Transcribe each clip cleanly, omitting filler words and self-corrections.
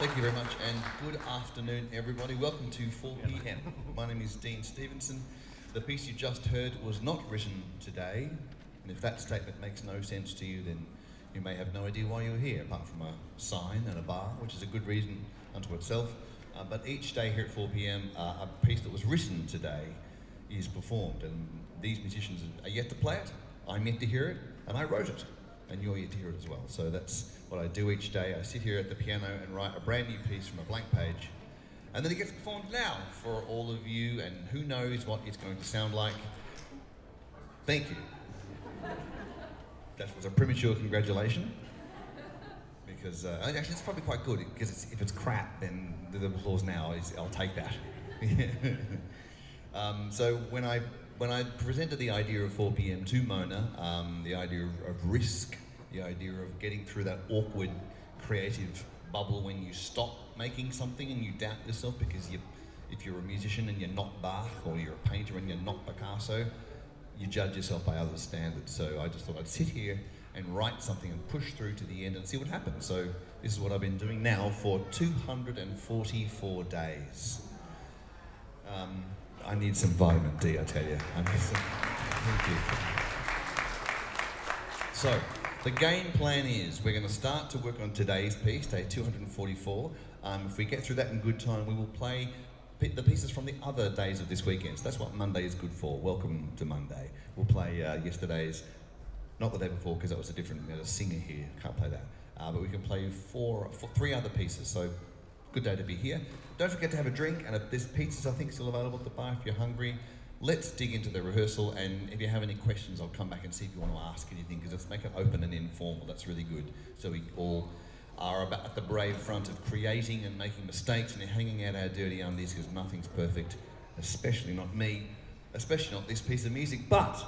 Thank you very much, and good afternoon, everybody. Welcome to 4 p.m. My name is Dean Stevenson. The piece you just heard was not written today, and if that statement makes no sense to you, then you may have no idea why you're here, apart from a sign and a bar, which is a good reason unto itself. But each day here at 4 p.m, a piece that was written today is performed, and these musicians are yet to play it, I'm yet to hear it, and I wrote it, and you're yet to hear it as well. So that's what I do each day. I sit here at the piano and write a brand new piece from a blank page, and then it gets performed now for all of you, and who knows what it's going to sound like. Thank you. That was a premature congratulation, because actually it's probably quite good, because if it's crap, then the applause now is, I'll take that. So when I presented the idea of 4 p.m. to Mona, the idea of risk, the idea of getting through that awkward creative bubble when you stop making something and you doubt yourself because if you're a musician and you're not Bach, or you're a painter and you're not Picasso, you judge yourself by other standards. So I just thought I'd sit here and write something and push through to the end and see what happens. So this is what I've been doing now for 244 days. I need some vitamin D, I tell you. Thank you. So, the game plan is we're going to start to work on today's piece, day 244. If we get through that in good time, we will play the pieces from the other days of this weekend. So that's what Monday is good for. Welcome to Monday. We'll play yesterday's, not the day before, because that was a different singer here. Can't play that. But we can play three other pieces. So, good day to be here. Don't forget to have a drink, and there's pizzas, I think, still available at the bar if you're hungry. Let's dig into the rehearsal, and if you have any questions, I'll come back and see if you want to ask anything, because let's make it open and informal. That's really good. So we all are about at the brave front of creating and making mistakes and hanging out our dirty undies, because nothing's perfect, especially not me, especially not this piece of music. But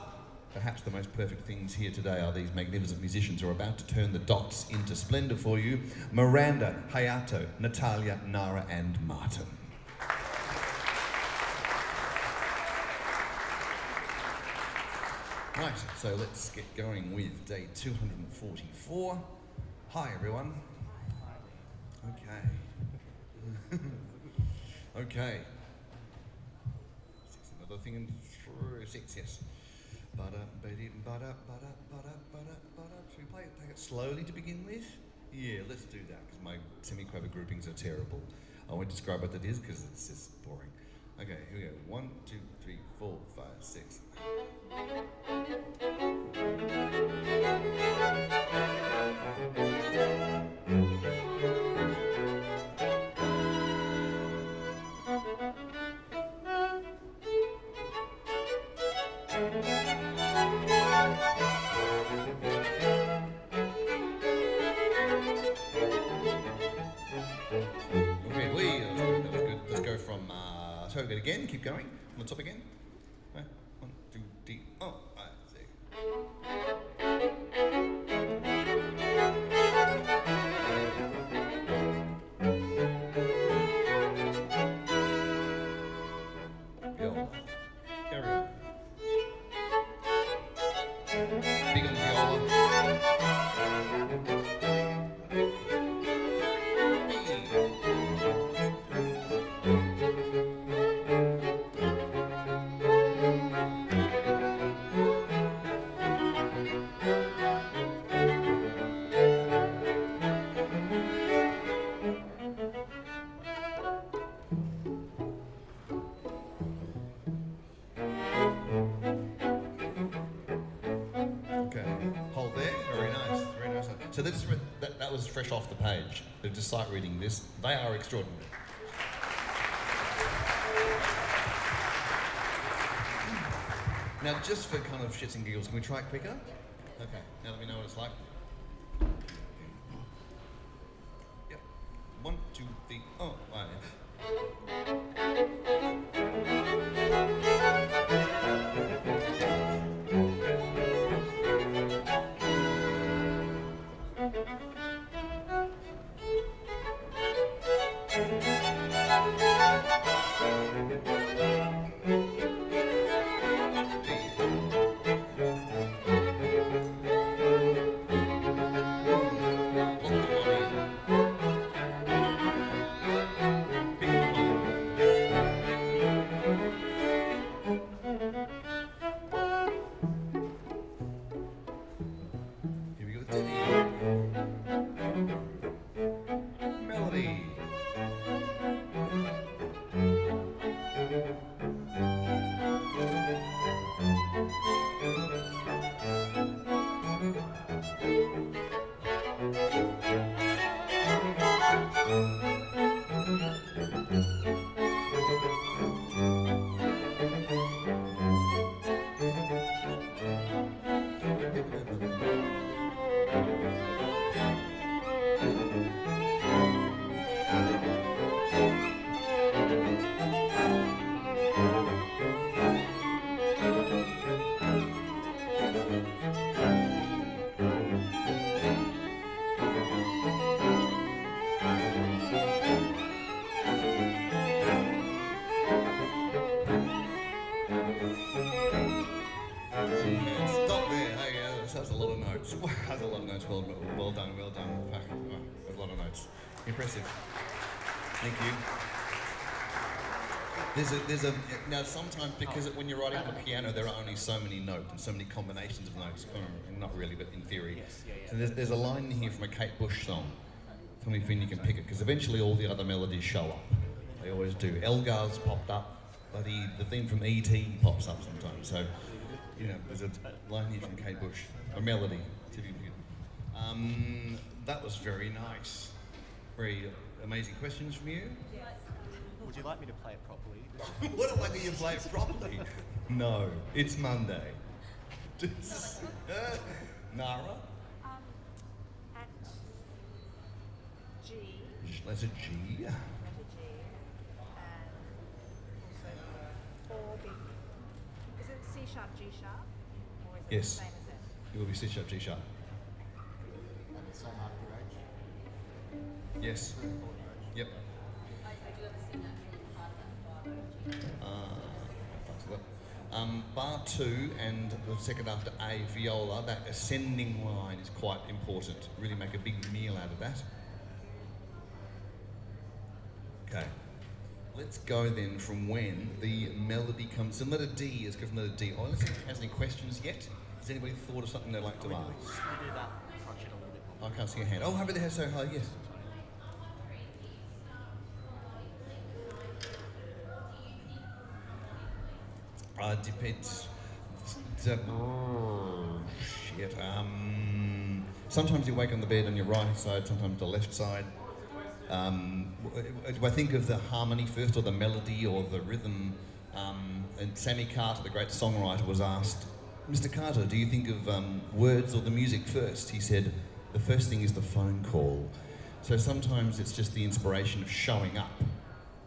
perhaps the most perfect things here today are these magnificent musicians who are about to turn the dots into splendour for you. Miranda, Hayato, Natalia, Nara and Martin. Right, so let's get going with day 244. Hi everyone. Okay. Okay. Another thing in 6, yes. Should we play it, take it slowly to begin with? Yeah, let's do that, because my semi-quaver groupings are terrible. I won't describe what that is, because it's just boring. Okay, here we go. 1, 2, 3, 4, 5, 6. So good again, keep going, on the top again. 1, 2, 3, oh, 5, 6. Viola. Viola. Big on the viola. So that was fresh off the page. They're just sight reading this. They are extraordinary. Now, just for kind of shits and giggles, can we try it quicker? Okay, now that we know what it's like. Yep. 1, 2, 3, oh, right. Stop there. Hey, that's a lot of notes. That's a lot of notes. Well done, well done. That's a lot of notes. Impressive. Thank you. Now sometimes because when you're writing on the piano, there are only so many notes and so many combinations of notes. Not really, but in theory. Yes, yeah. So there's a line in here from a Kate Bush song. Tell me if you can pick it, because eventually all the other melodies show up. They always do. Elgar's popped up, but the theme from E.T. pops up sometimes. So, you know, there's a line here from Kate Bush, a melody. That was very nice. Very amazing questions from you. Would you like me to play it properly? Would I like you to play it properly? No, it's Monday. Nara? At G. Letter G. Letter G. And also 4 big. Is it C sharp, G sharp? Or is it Yes. the same as that? It will be C sharp, G sharp. And the same after H? Yes. Yep. Bar 2 and the second after A, viola, that ascending line is quite important. Really make a big meal out of that. Okay. Let's go then from when the melody comes. So letter D is given letter D. Oh, let's see if has any questions yet. Has anybody thought of something they'd like to ask? Can we do that crotchet a little bit more? I can't see your hand. Oh, over there, so high, yes. Depends. Shit. Sometimes you wake on the bed on your right side, sometimes the left side. Do I think of the harmony first, or the melody, or the rhythm? And Sammy Carter, the great songwriter, was asked, Mr. Carter, do you think of words or the music first? He said, the first thing is the phone call. So sometimes it's just the inspiration of showing up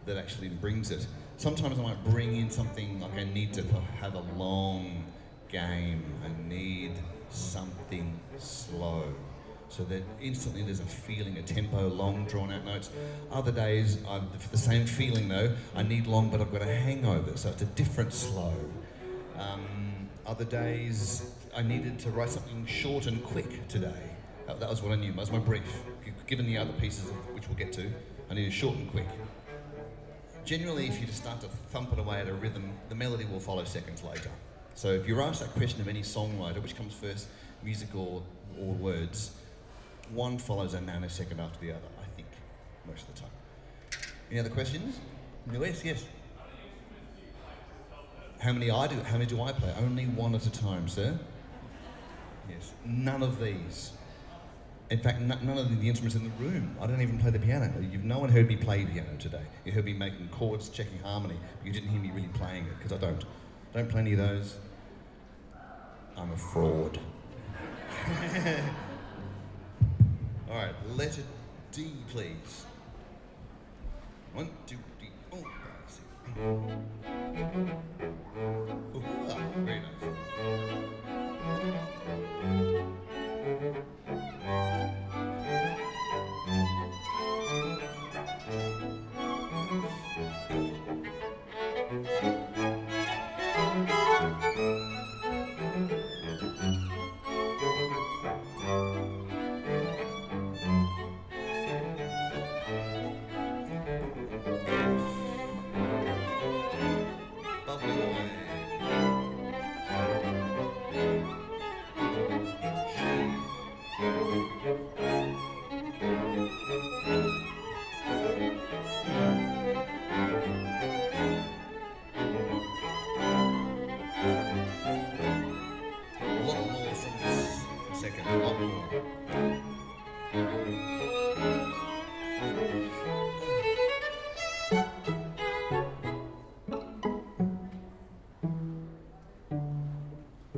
that actually brings it. Sometimes I might bring in something like I need to have a long game. I need something slow. So that instantly there's a feeling, a tempo, long, drawn-out notes. Other days, for the same feeling though, I need long, but I've got a hangover, so it's a different slow. Other days, I needed to write something short and quick today. That was what I knew, that was my brief. Given the other pieces, which we'll get to, I needed short and quick. Generally, if you just start to thump it away at a rhythm, the melody will follow seconds later. So if you're asked that question of any songwriter, which comes first, music or words, one follows a nanosecond after the other, I think, most of the time. Any other questions? Yes. How many do I play? Only one at a time, sir. Yes. None of these. In fact, none of the instruments in the room. I don't even play the piano. No one heard me play piano today. You heard me making chords, checking harmony, but you didn't hear me really playing it, because I don't play any of those. I'm a fraud. All right, letter D, please. 1, 2, 3, 4, 5, 6. Ooh, very nice.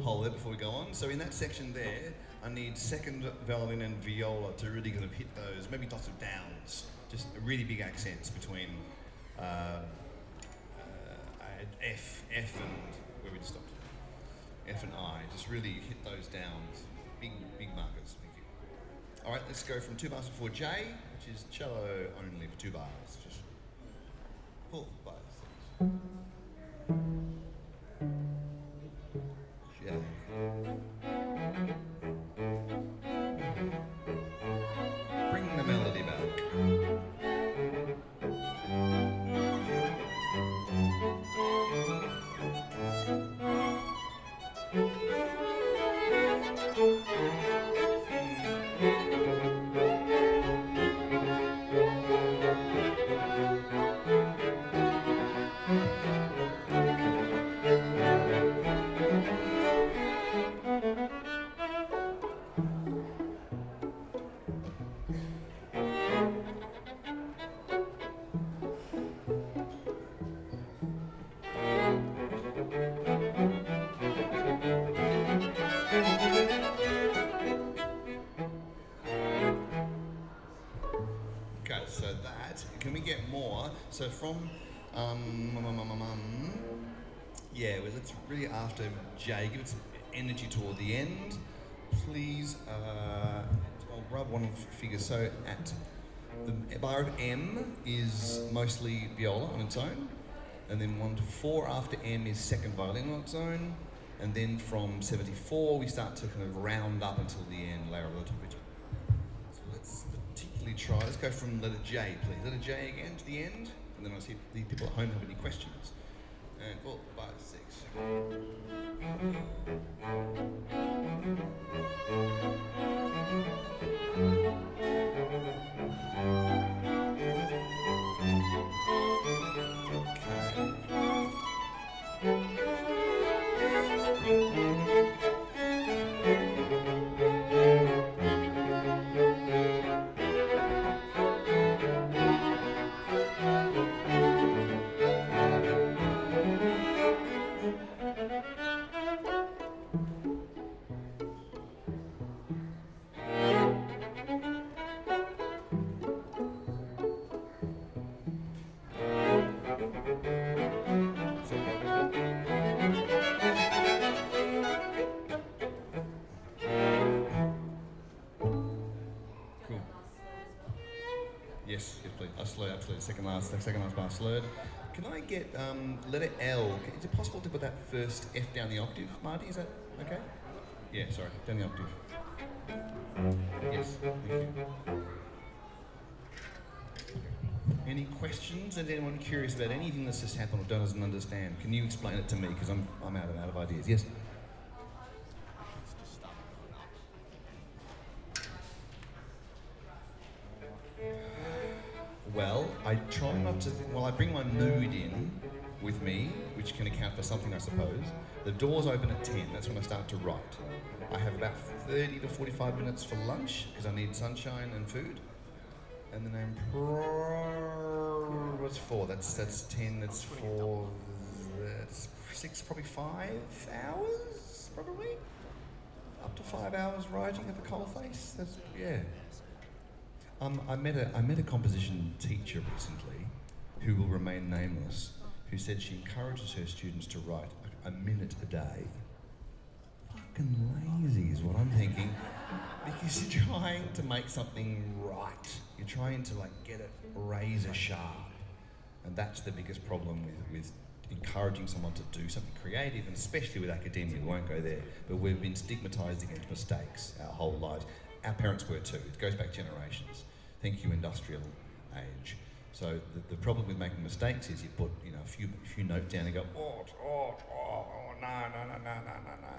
Hold it before we go on. So in that section there, I need second violin and viola to really kind of hit those, maybe lots of downs, just really big accents between F and where we just stopped. F and I. Just really hit those downs. Big markers. Thank you. All right, let's go from 2 bars before J, which is cello only for 2 bars. Just 4, 5, 6. J. Bring the melody back. Okay, so that, can we get more? So from, yeah, well, let's really after J, give it some energy toward the end. Please, I'll rub one of the figures. So at the bar of M is mostly viola on its own, and then 1 to 4 after M is second violin on its own, and then from 74 we start to kind of round up until the end, layer over the top of each other. So let's particularly try, let's go from letter J, please. Letter J again to the end, and then I'll see if the people at home have any questions. And 4, 5, 6. Yes, please. I slowed absolutely. Second last bar slurred. Can I get letter L? Is it possible to put that first F down the octave, Marty? Is that okay? Yeah, sorry, down the octave. Yes, thank you. Any questions? And anyone curious about anything that's just happened or doesn't understand? Can you explain it to me? Because I'm out of ideas. Yes. Well, I try not to. Well, I bring my mood in with me, which can account for something, I suppose. The doors open at 10. That's when I start to write. I have about 30 to 45 minutes for lunch because I need sunshine and food. And then what's 4? That's 10. That's 4. That's 6. Probably 5 hours. Probably up to 5 hours writing at the coalface. That's yeah. I met a composition teacher recently, who will remain nameless, who said she encourages her students to write a minute a day. Fucking lazy is what I'm thinking, because you're trying to make something right. You're trying to get it razor sharp, and that's the biggest problem with encouraging someone to do something creative, and especially with academia. We won't go there, but we've been stigmatised against mistakes our whole lives. Our parents were too. It goes back generations. Thank you, industrial age. So the problem with making mistakes is you put a few notes down and go no,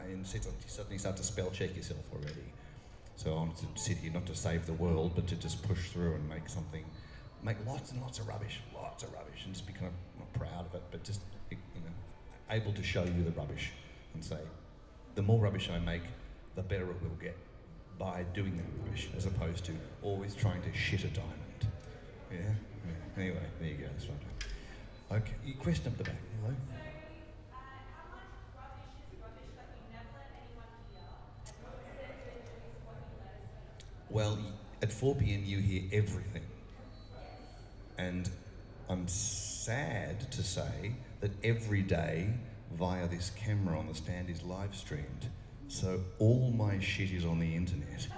and you suddenly start to spell check yourself already. So I want to sit here not to save the world, but to just push through and make lots and lots of rubbish, and just be kind of not proud of it, but just able to show you the rubbish and say, the more rubbish I make, the better it will get by doing the rubbish, as opposed to always trying to shit a diamond. Yeah? Anyway, there you go, that's right. Okay, your question up the back, hello? Well, at 4 p.m. you hear everything. And I'm sad to say that every day via this camera on the stand is live streamed. So all my shit is on the internet.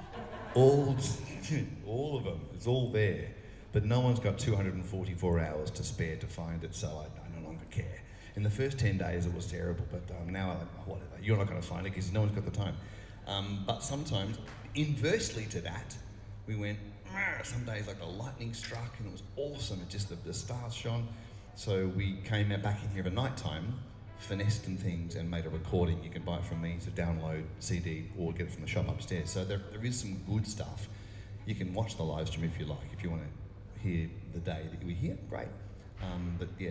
All of them, it's all there. But no one's got 244 hours to spare to find it, so I no longer care. In the first 10 days it was terrible, but now, whatever, you're not going to find it because no one's got the time. But sometimes, inversely to that, we went, some days like the lightning struck and it was awesome, it just, the stars shone. So we came back in here at night time, finessed and things and made a recording. You can buy it from me to download CD or get it from the shop upstairs. So there is some good stuff. You can watch the live stream if you like, if you want to hear the day that you were here, great. But yeah,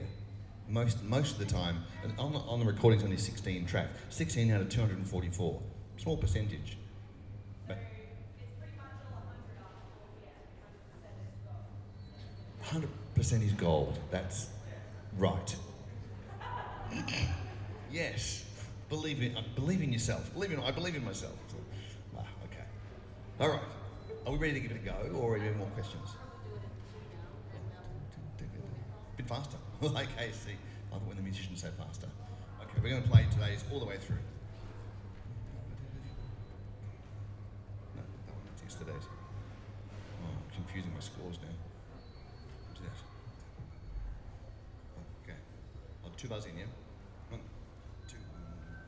most of the time, and on the recording's only 16 tracks, 16 out of 244, small percentage. But 100% is gold, that's right. Yes, believe in yourself. I believe in myself. Okay. All right. Are we ready to give it a go, or are there more questions? A bit faster. Okay, see. I love it when the musicians say faster. Okay, we're going to play today's all the way through. No, that one, that's yesterday's. Oh, I'm confusing my scores now. What's that? Okay. I'll 2 bars in, yeah? 1, 2, 1,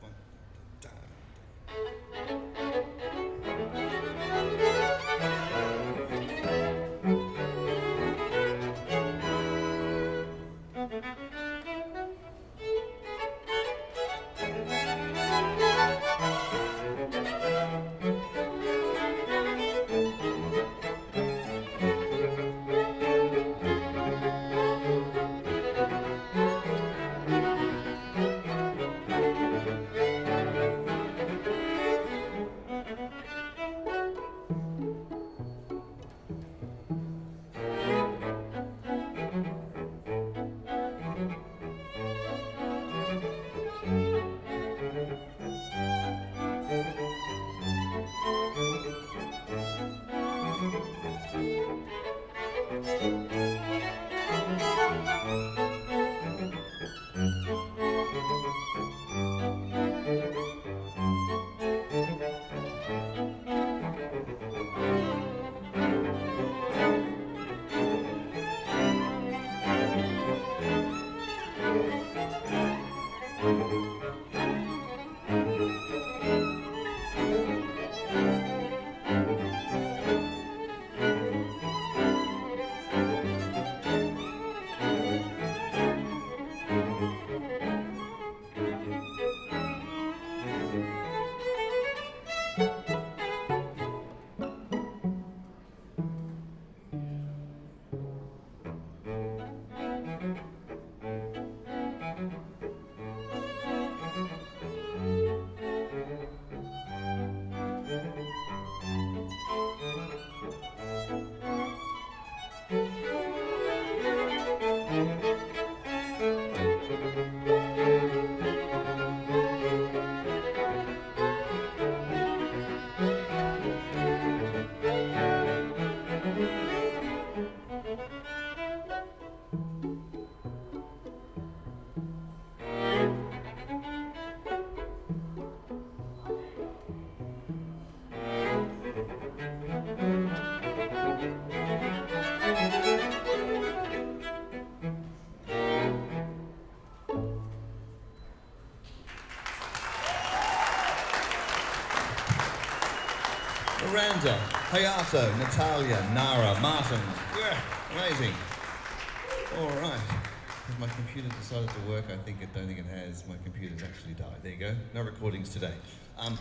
Miranda, Hayato, Natalia, Nara, Martin. Yeah, amazing. All right. Has my computer decided to work? I don't think it has. My computer's actually died. There you go. No recordings today.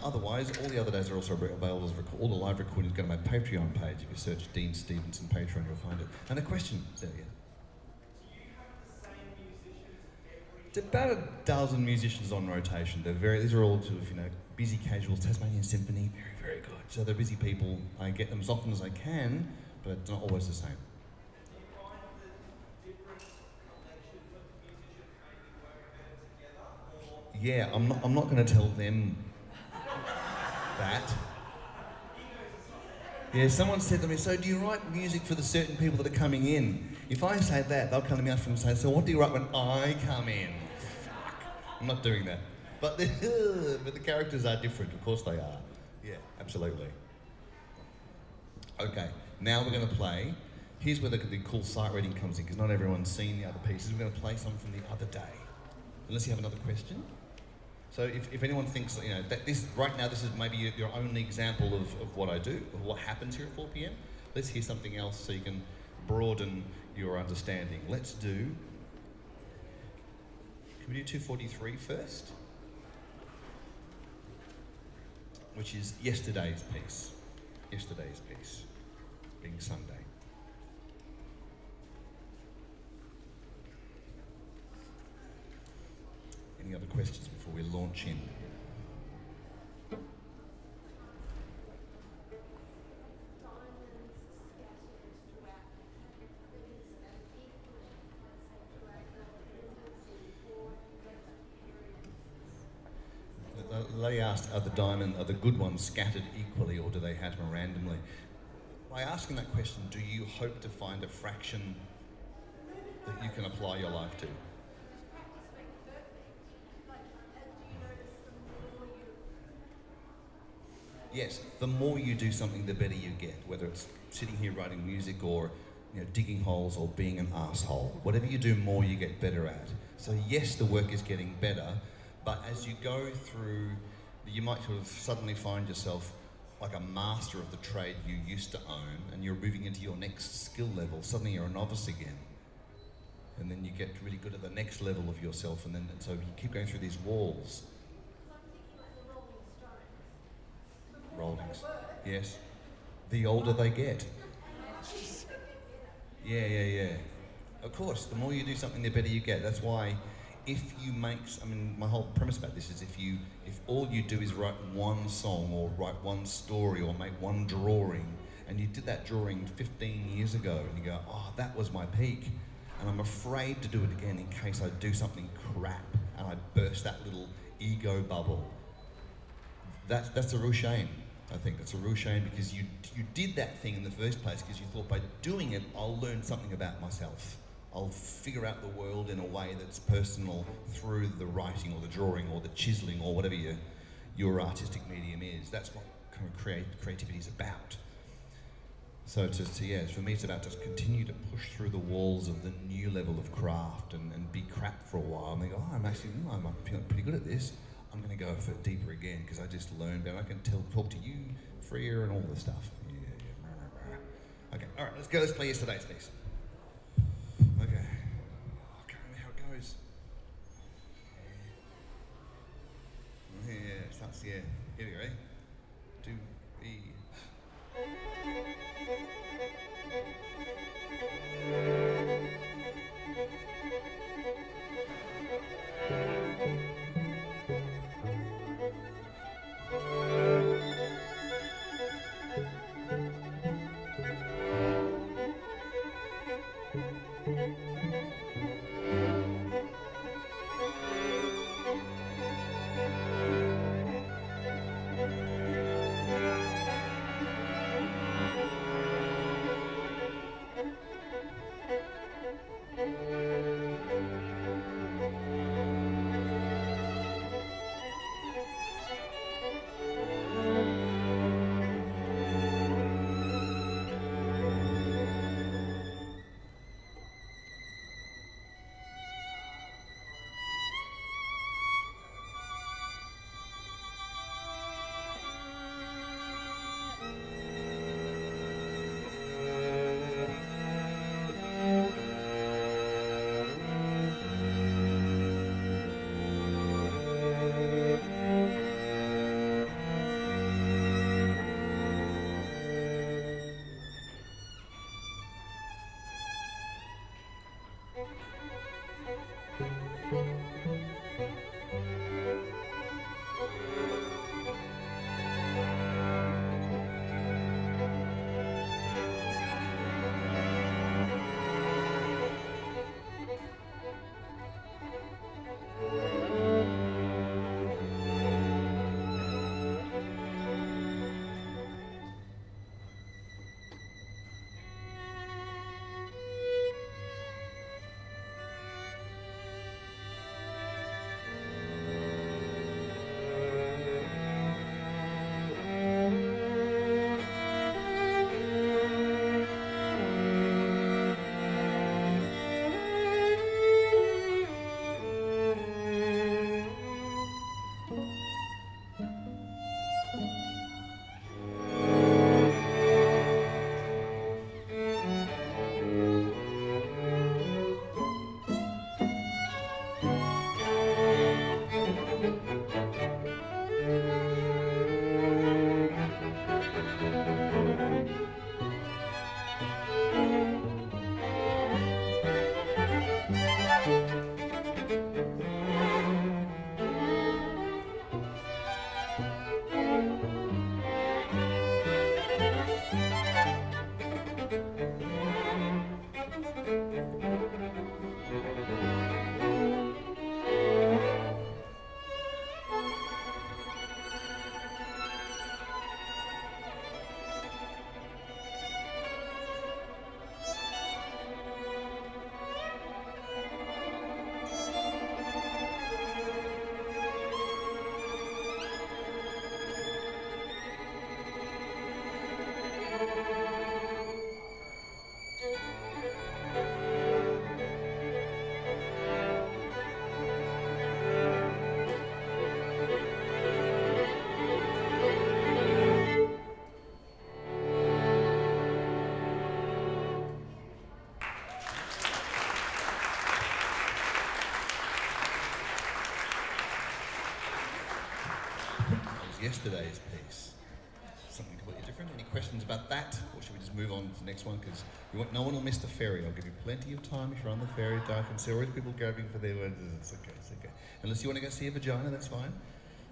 Otherwise, all the other days are also available as all the live recordings go to my Patreon page. If you search Dean Stevenson Patreon, you'll find it. And a question, Celia. Do you have the same musicians every About a dozen musicians on rotation. These are all sort of, busy casuals. Tasmanian Symphony, very, very good. So they're busy people. I get them as often as I can, but it's not always the same. Do you find that different collections of musicians maybe work better together? Yeah, I'm not going to tell them that. Yeah, someone said to me, so do you write music for the certain people that are coming in? If I say that, they'll come to me after and say, so what do you write when I come in? Fuck. I'm not doing that. But but the characters are different. Of course they are. Yeah, absolutely. Okay, now we're going to play. Here's where the cool sight reading comes in, because not everyone's seen the other pieces. We're going to play some from the other day. Unless you have another question. So if anyone thinks that, that this right now this is maybe your only example of what I do, of what happens here at 4 p.m. Let's hear something else so you can broaden your understanding. Let's do. Can we do 243 first? Which is yesterday's piece. Yesterday's piece, being Sunday. Any other questions before we launch in? They asked, are the good ones scattered equally, or do they have them randomly? By asking that question, do you hope to find a fraction that you can apply your life to? Yes, the more you do something, the better you get, whether it's sitting here writing music or digging holes or being an asshole. Whatever you do more, you get better at. So yes, the work is getting better, but as you go through, you might sort of suddenly find yourself like a master of the trade you used to own, and you're moving into your next skill level. Suddenly you're a novice again. And then you get really good at the next level of yourself, and so you keep going through these walls. Rollings. Yes. The older they get. Yeah. Of course, the more you do something, the better you get. That's why if you make, my whole premise about this is if all you do is write one song or write one story or make one drawing, and you did that drawing 15 years ago, and you go, oh, that was my peak, and I'm afraid to do it again in case I do something crap and I burst that little ego bubble. That's a real shame. I think that's a real shame, because you did that thing in the first place because you thought by doing it I'll learn something about myself. I'll figure out the world in a way that's personal through the writing or the drawing or the chiseling or whatever your artistic medium is. That's what kind of creativity is about. So for me it's about just continue to push through the walls of the new level of craft and be crap for a while and then go, I'm feeling pretty good at this. I'm going to go for deeper again because I just learned better. I can talk to you freer and all the stuff. Yeah. Okay, all right, let's play yesterday's piece. Okay. Oh, I can't remember how it goes. Yeah, it starts, yeah. Here we go, ready? 2, 3. yesterday's piece. Something completely different. Any questions about that? Or should we just move on to the next one? Because no one will miss the ferry. I'll give you plenty of time if you're on the ferry. I can see already people grabbing for their words. It's okay, it's okay. Unless you want to go see a vagina, that's fine.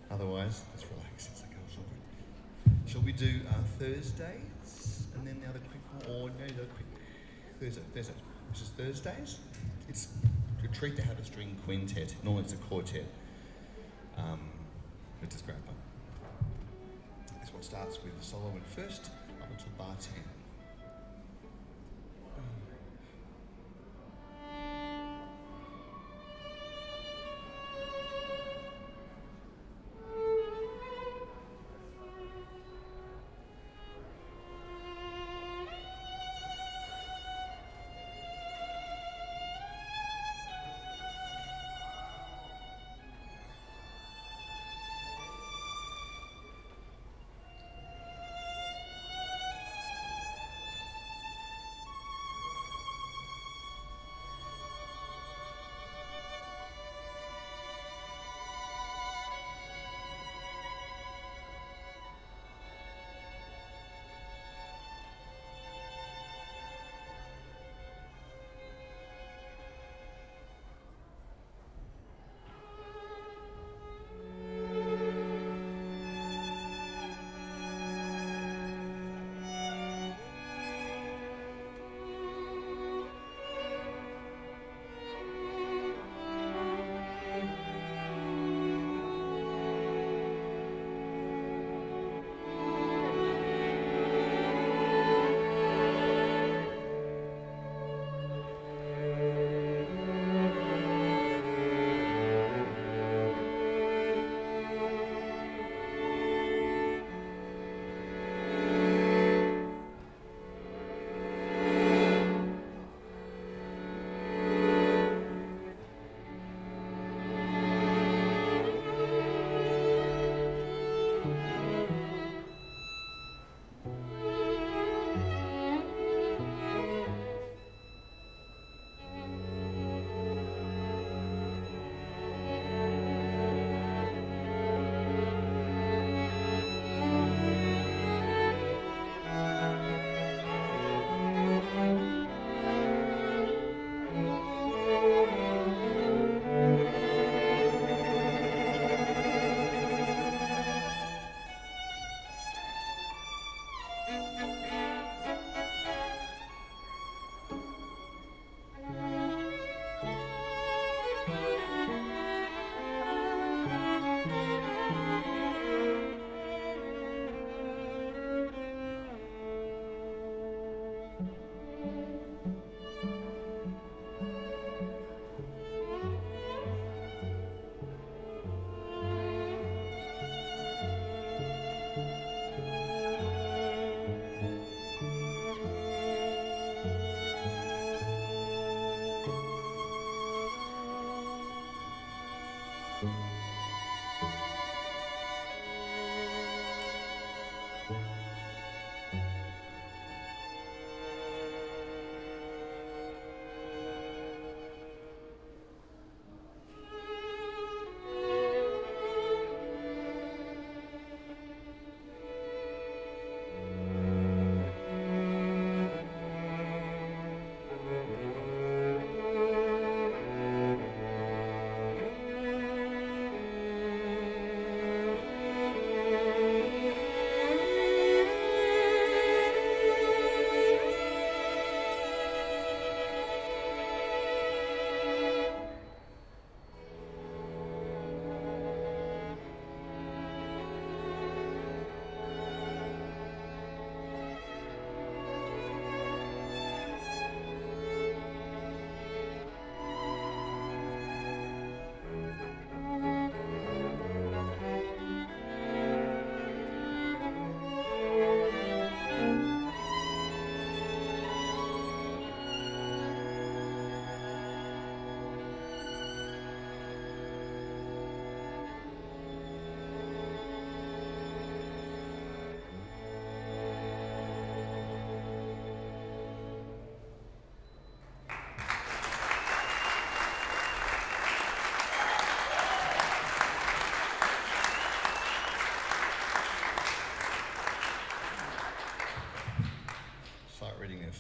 Otherwise, let's relax. It's okay, it's all good. Shall we do Thursdays? And then the other quick one? Or no, the quick Thursday. Which is Thursdays. It's a treat to have a string quintet. Normally it's a quartet. Let's just grab one. This one starts with the solo in first, up until bar 10.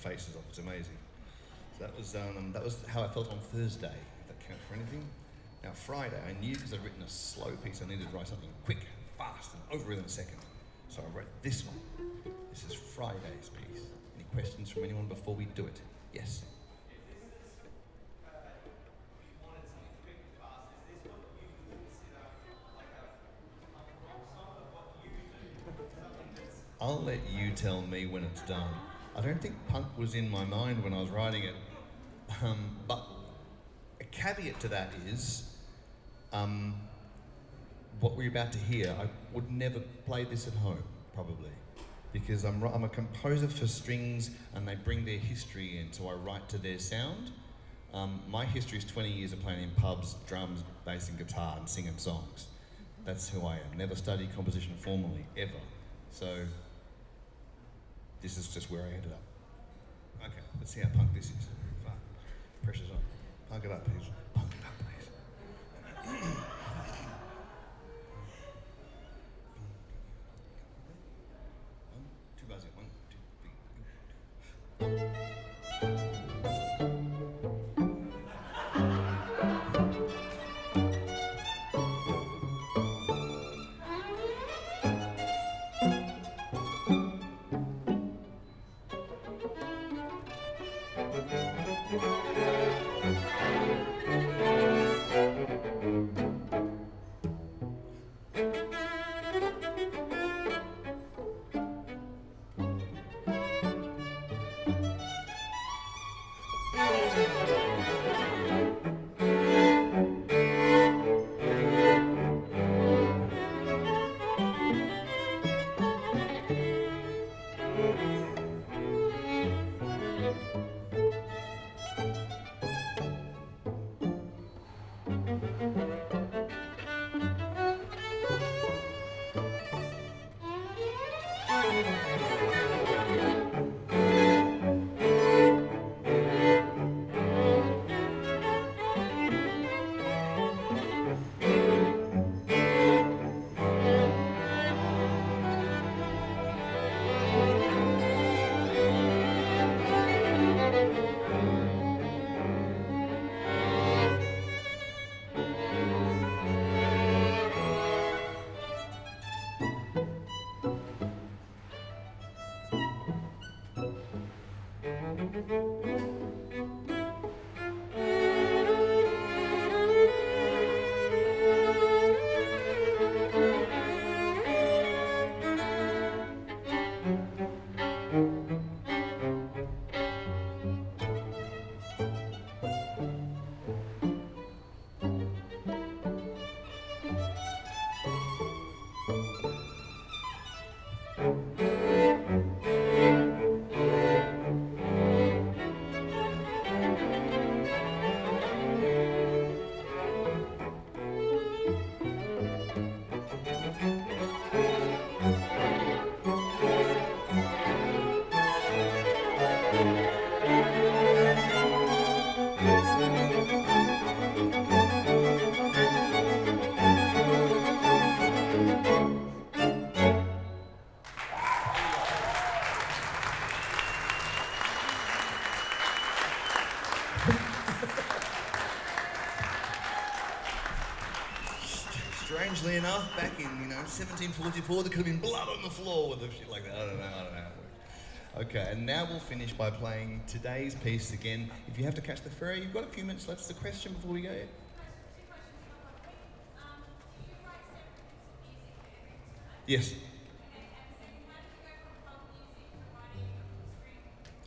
faces off. It's amazing. So that was how I felt on Thursday, if that counts for anything. Now Friday, I knew because I'd written a slow piece, I needed to write something quick, fast, and over within a second. So I wrote this one. This is Friday's piece. Any questions from anyone before we do it? Yes? I'll let you tell me when it's done. I don't think punk was in my mind when I was writing it, but a caveat to that is, what we're about to hear, I would never play this at home, probably, because I'm a composer for strings and they bring their history in, so I write to their sound. My history is 20 years of playing in pubs, drums, bass and guitar and singing songs. That's who I am. Never studied composition formally, ever. So, this is just where I ended up. Okay, let's see how punk this is. Fine. Pressure's on. Punk it up, please. Punk it up, please. Two bars in. 1, 2, 3, go. Strangely enough, back in 1744, there could have been blood on the floor with shit like that. I don't know how it worked. Okay, and now we'll finish by playing today's piece again. If you have to catch the ferry, you've got a few minutes left. It's the question before we go. Yes.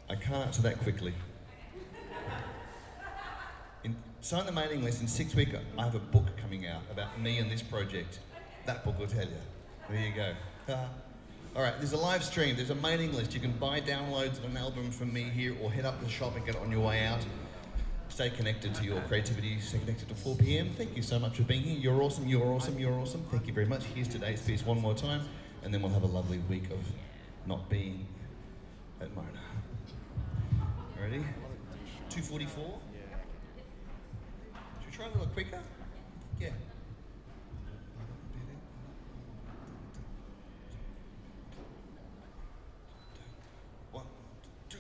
I can't answer that quickly. Sign the mailing list. In 6 weeks, I have a book coming out about me and this project. That book will tell you. There you go. All right, there's a live stream. There's a mailing list. You can buy downloads of an album from me here or head up to the shop and get it on your way out. Stay connected to your creativity. Stay connected to 4 p.m. Thank you so much for being here. You're awesome, you're awesome, you're awesome. Thank you very much. Here's today's piece one more time, and then we'll have a lovely week of not being at Mona. Ready? 2:44? Should we try a little quicker? Yeah. One, two.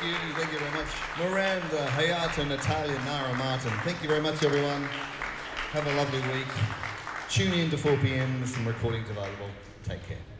Thank you very much. Miranda, Hayata, Natalia, Nara, Martin. Thank you very much, everyone. Have a lovely week. Tune in to 4 p.m. Some recordings available. Take care.